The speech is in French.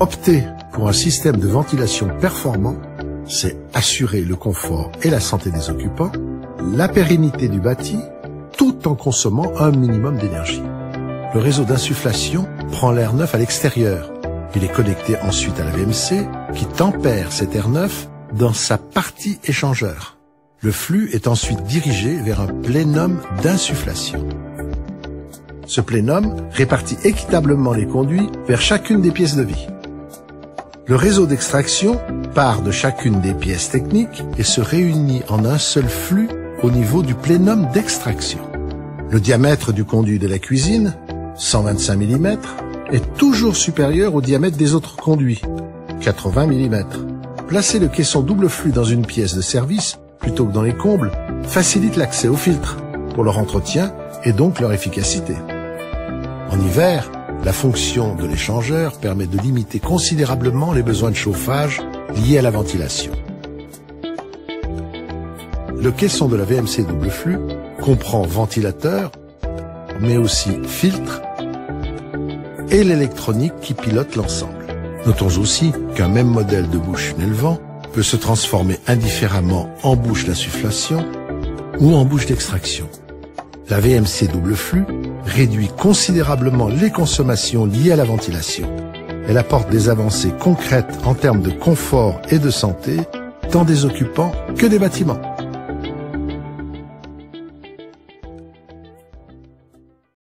Opter pour un système de ventilation performant, c'est assurer le confort et la santé des occupants, la pérennité du bâti, tout en consommant un minimum d'énergie. Le réseau d'insufflation prend l'air neuf à l'extérieur. Il est connecté ensuite à la VMC qui tempère cet air neuf dans sa partie échangeur. Le flux est ensuite dirigé vers un plénum d'insufflation. Ce plénum répartit équitablement les conduits vers chacune des pièces de vie. Le réseau d'extraction part de chacune des pièces techniques et se réunit en un seul flux au niveau du plénum d'extraction. Le diamètre du conduit de la cuisine, 125 mm, est toujours supérieur au diamètre des autres conduits, 80 mm. Placer le caisson double flux dans une pièce de service plutôt que dans les combles facilite l'accès aux filtres pour leur entretien et donc leur efficacité. En hiver, la fonction de l'échangeur permet de limiter considérablement les besoins de chauffage liés à la ventilation. Le caisson de la VMC double flux comprend ventilateur, mais aussi filtre et l'électronique qui pilote l'ensemble. Notons aussi qu'un même modèle de bouche Nelvent peut se transformer indifféremment en bouche d'insufflation ou en bouche d'extraction. La VMC double flux réduit considérablement les consommations liées à la ventilation. Elle apporte des avancées concrètes en termes de confort et de santé, tant des occupants que des bâtiments.